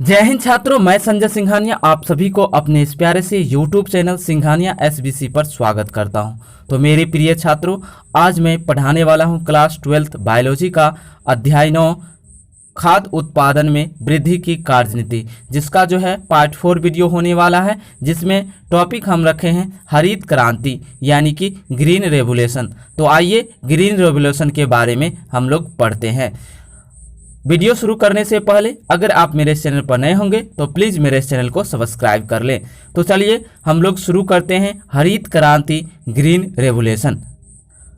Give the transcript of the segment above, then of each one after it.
जय हिंद छात्रों, मैं संजय सिंघानिया आप सभी को अपने इस प्यारे से YouTube चैनल सिंघानिया एसबीसी पर स्वागत करता हूं। तो मेरे प्रिय छात्रों, आज मैं पढ़ाने वाला हूं क्लास 12 बायोलॉजी का अध्याय 9 खाद्य उत्पादन में वृद्धि की कार्यनीति, जिसका जो है पार्ट 4 वीडियो होने वाला है, जिसमें टॉपिक हम रखे हैं हरित क्रांति यानी कि ग्रीन रेवोल्यूशन। तो आइए ग्रीन रेवोल्यूशन के बारे में हम लोग पढ़ते हैं। वीडियो शुरू करने से पहले अगर आप मेरे इस चैनल पर नए होंगे तो प्लीज़ मेरे इस चैनल को सब्सक्राइब कर लें। तो चलिए हम लोग शुरू करते हैं हरित क्रांति ग्रीन रेवोल्यूशन।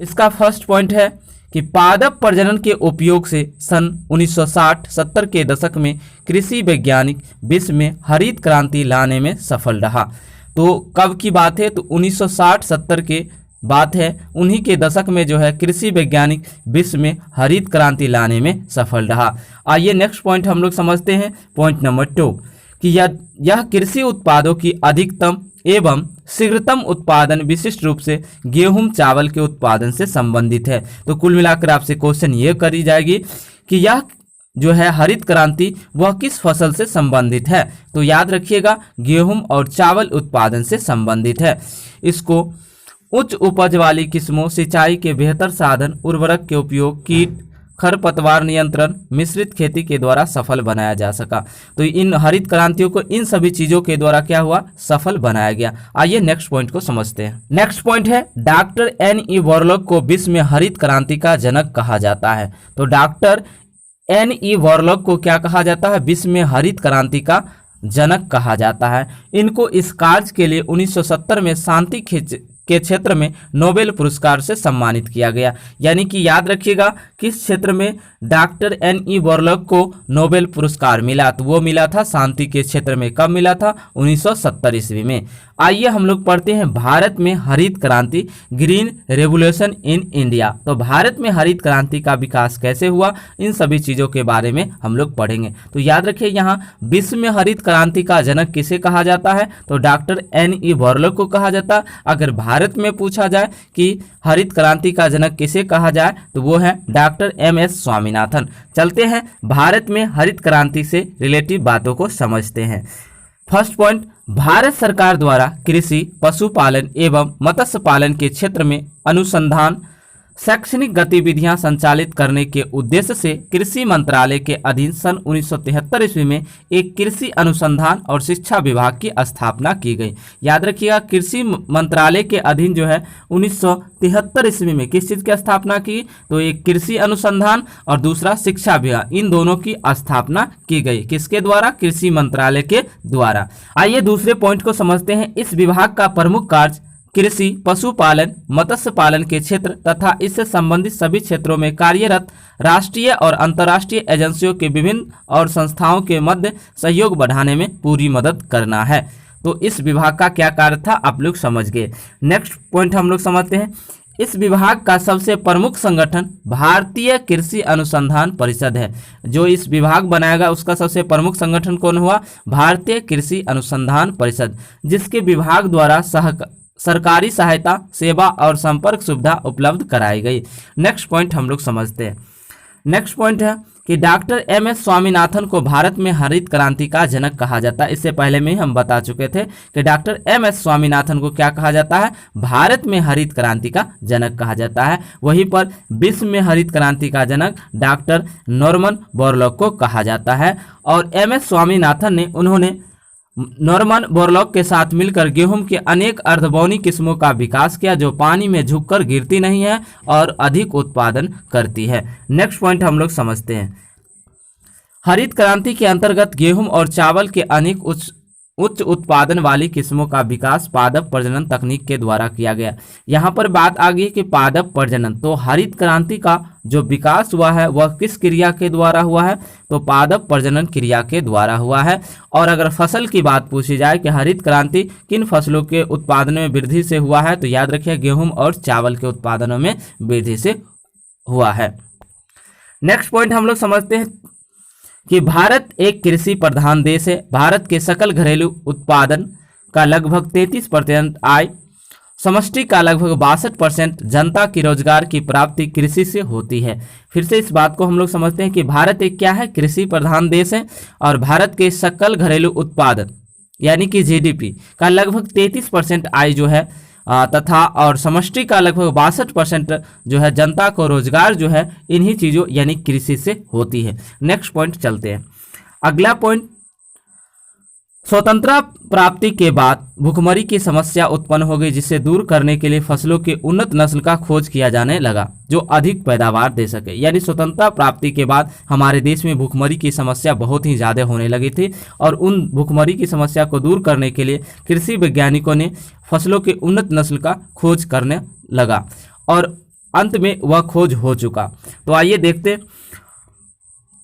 इसका फर्स्ट पॉइंट है कि पादप प्रजनन के उपयोग से सन 1960-70 के दशक में कृषि वैज्ञानिक विश्व में हरित क्रांति लाने में सफल रहा। तो कब की बात है? तो 1960-70 के बात है। उन्हीं के दशक में जो है कृषि वैज्ञानिक विश्व में हरित क्रांति लाने में सफल रहा। आइए नेक्स्ट पॉइंट हम लोग समझते हैं, पॉइंट नंबर 2 कि यह कृषि उत्पादों की अधिकतम एवं शीघ्रतम उत्पादन विशिष्ट रूप से गेहूं चावल के उत्पादन से संबंधित है। तो कुल मिलाकर आपसे क्वेश्चन ये करी जाएगी कि यह जो है हरित क्रांति वह किस फसल से संबंधित है? तो याद रखिएगा गेहूं और चावल उत्पादन से संबंधित है। इसको उच्च उपज वाली किस्मों, सिंचाई के बेहतर साधन, उर्वरक के उपयोग, कीट खरपतवार नियंत्रण, मिश्रित खेती के द्वारा सफल बनाया जा सका। तो इन हरित क्रांतियों को इन सभी चीजों के द्वारा क्या हुआ? सफल बनाया गया। आइए नेक्स्ट पॉइंट को समझते हैं। नेक्स्ट पॉइंट है डॉक्टर एन.ई. वॉरलॉक को विश्व में हरित क्रांति का जनक कहा जाता है। तो डॉक्टर एन.ई. वॉरलॉक को क्या कहा जाता है? विश्व में हरित क्रांति का जनक कहा जाता है। इनको इस कार्य के लिए 1970 में शांति के क्षेत्र में नोबेल पुरस्कार से सम्मानित किया गया। यानी कि याद रखिएगा किस क्षेत्र में डॉक्टर एन.ई. वॉरलॉक को नोबेल पुरस्कार मिला? तो वो मिला था शांति के क्षेत्र में। कब मिला था? 1970 ईस्वी में। आइए हम लोग पढ़ते हैं भारत में हरित क्रांति ग्रीन रेवोल्यूशन इन इंडिया। तो भारत में हरित क्रांति का विकास कैसे हुआ, इन सभी चीज़ों के बारे में हम लोग पढ़ेंगे। तो याद रखिए यहाँ विश्व में हरित क्रांति का जनक किसे कहा जाता है? तो डॉक्टर एन.ई. वॉरलॉक को कहा जाता है। अगर भारत में पूछा जाए कि हरित क्रांति का जनक किसे कहा जाए तो वो है डॉक्टर एम.एस. स्वामीनाथन। चलते हैं भारत में हरित क्रांति से रिलेटिव बातों को समझते हैं। फर्स्ट पॉइंट, भारत सरकार द्वारा कृषि, पशुपालन एवं मत्स्य पालन के क्षेत्र में अनुसंधान शैक्षणिक गतिविधियां संचालित करने के उद्देश्य से कृषि मंत्रालय के अधीन सन 1973 ईस्वी में एक कृषि अनुसंधान और शिक्षा विभाग की स्थापना की गई। याद रखिएगा कृषि मंत्रालय के अधीन जो है 1973 ईस्वी में किस चीज़ की स्थापना की? तो एक कृषि अनुसंधान और दूसरा शिक्षा विभाग, इन दोनों की स्थापना की गई। किसके द्वारा? कृषि मंत्रालय के द्वारा। आइए दूसरे पॉइंट को समझते हैं। इस विभाग का प्रमुख कार्य कृषि, पशुपालन, मत्स्य पालन के क्षेत्र तथा इससे संबंधित सभी क्षेत्रों में कार्यरत राष्ट्रीय और अंतर्राष्ट्रीय एजेंसियों के विभिन्न और संस्थाओं के मध्य सहयोग बढ़ाने में पूरी मदद करना है। तो इस विभाग का क्या कार्य था आप लोग समझ गए। नेक्स्ट पॉइंट हम लोग समझते हैं। इस विभाग का सबसे प्रमुख संगठन भारतीय कृषि अनुसंधान परिषद है। जो इस विभाग बनाएगा उसका सबसे प्रमुख संगठन कौन हुआ? भारतीय कृषि अनुसंधान परिषद, जिसके विभाग द्वारा सरकारी सहायता, सेवा और संपर्क सुविधा उपलब्ध कराई गई। नेक्स्ट पॉइंट हम लोग समझते हैं। नेक्स्ट पॉइंट है कि डॉक्टर एम.एस. स्वामीनाथन को भारत में हरित क्रांति का जनक कहा जाता है। इससे पहले में हम बता चुके थे कि डॉक्टर एम.एस. स्वामीनाथन को क्या कहा जाता है? भारत में हरित क्रांति का जनक कहा जाता है। वहीं पर विश्व में हरित क्रांति का जनक डॉक्टर नॉर्मन बोरलॉग को कहा जाता है। और एम.एस. स्वामीनाथन ने उन्होंने नॉर्मन बोरलॉग के साथ मिलकर गेहूं के अनेक अर्धबौनी किस्मों का विकास किया जो पानी में झुककर गिरती नहीं है और अधिक उत्पादन करती है। नेक्स्ट पॉइंट हम लोग समझते हैं। हरित क्रांति के अंतर्गत गेहूं और चावल के अनेक उच्च उत्पादन वाली किस्मों का विकास पादप प्रजनन तकनीक के द्वारा किया गया। यहाँ पर बात आ गई कि पादप प्रजनन, तो हरित क्रांति का जो विकास हुआ है वह किस क्रिया के द्वारा हुआ है? तो पादप प्रजनन क्रिया के द्वारा हुआ है। और अगर फसल की बात पूछी जाए कि हरित क्रांति किन फसलों के उत्पादन में वृद्धि से हुआ है, तो याद रखिए गेहूं और चावल के उत्पादनों में वृद्धि से हुआ है। नेक्स्ट पॉइंट हम लोग समझते हैं कि भारत एक कृषि प्रधान देश है। भारत के सकल घरेलू उत्पादन का लगभग 33% आय समष्टि का लगभग 62% जनता की रोजगार की प्राप्ति कृषि से होती है। फिर से इस बात को हम लोग समझते हैं कि भारत एक क्या है, कृषि प्रधान देश है और भारत के सकल घरेलू उत्पाद यानी कि जीडीपी का लगभग 33% आय जो है तथा और समष्टि का लगभग 62% जो है जनता को रोजगार जो है इन्हीं चीज़ों यानी कृषि से होती है। नेक्स्ट पॉइंट चलते हैं। अगला पॉइंट, स्वतंत्रता प्राप्ति के बाद भूखमरी की समस्या उत्पन्न हो गई, जिसे दूर करने के लिए फसलों की उन्नत नस्ल का खोज किया जाने लगा जो अधिक पैदावार दे सके। यानी स्वतंत्रता प्राप्ति के बाद हमारे देश में भूखमरी की समस्या बहुत ही ज़्यादा होने लगी थी और उन भूखमरी की समस्या को दूर करने के लिए कृषि वैज्ञानिकों ने फसलों की उन्नत नस्ल का खोज करने लगा और अंत में वह खोज हो चुका। तो आइए देखते।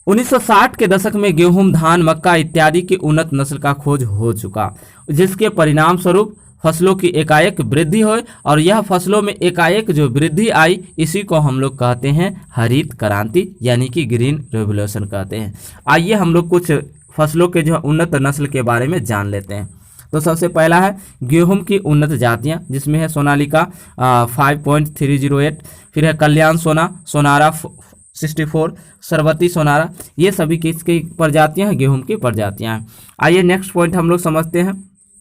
1960 के दशक में गेहूं, धान, मक्का इत्यादि की उन्नत नस्ल का खोज हो चुका, जिसके परिणाम स्वरूप फसलों की एकाएक वृद्धि हुई और यह फसलों में एकाएक जो वृद्धि आई इसी को हम लोग कहते हैं हरित क्रांति यानी कि ग्रीन रेवोल्यूशन कहते हैं। आइए हम लोग कुछ फसलों के जो उन्नत नस्ल के बारे में जान लेते हैं। तो सबसे पहला है गेहूं की उन्नत जातियां, जिसमें है सोनालिका 5.308, फिर है कल्याण सोना, सोनारा 64, सरवती सोनारा, ये सभी किसकी प्रजातियां हैं, गेहूं की प्रजातियां हैं। आइए नेक्स्ट पॉइंट हम लोग समझते हैं।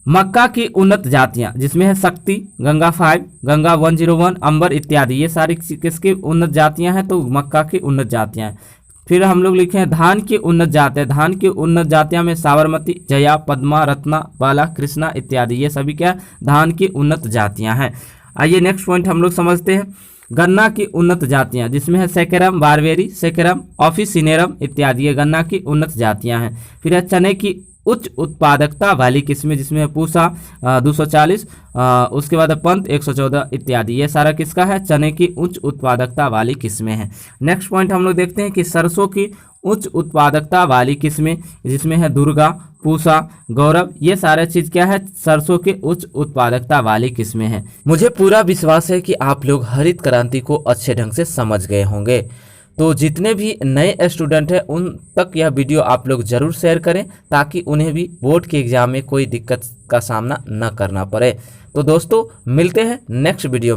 मक्का की उन्नत जातियां, जिसमें है शक्ति, गंगा 5, गंगा 101, अंबर इत्यादि, ये सारी किसकी उन्नत जातियां हैं, तो मक्का की उन्नत जातियां हैं। फिर हम लोग लिखे हैं धान की उन्नत जातियां, धान की उन्नत जातियां में साबरमती, जया, पद्मा, रत्ना, बाला, कृष्णा इत्यादि, ये सभी क्या धान की उन्नत जातियां हैं। आइए नेक्स्ट पॉइंट हम लोग समझते हैं। गन्ना की उन्नत जातियां, जिसमें है सेकेरम, बारबेरी, सेकेरम, ऑफिसिनेरम इत्यादि, ये गन्ना की उन्नत जातियां हैं। फिर है चने की उच्च उत्पादकता वाली किस्में, जिसमें है पूसा 240, उसके बाद पंत 114 इत्यादि, ये सारा किसका है, चने की उच्च उत्पादकता वाली किस्में हैं। नेक्स्ट पॉइंट हम लोग देखते हैं कि सरसों की उच्च उत्पादकता वाली किस्में, जिसमें है दुर्गा, पूसा, गौरव, ये सारे चीज क्या है, सरसों के उच्च उत्पादकता वाली किस्में हैं। मुझे पूरा विश्वास है कि आप लोग हरित क्रांति को अच्छे ढंग से समझ गए होंगे। तो जितने भी नए स्टूडेंट हैं उन तक यह वीडियो आप लोग ज़रूर शेयर करें ताकि उन्हें भी बोर्ड के एग्ज़ाम में कोई दिक्कत का सामना न करना पड़े। तो दोस्तों मिलते हैं नेक्स्ट वीडियो में।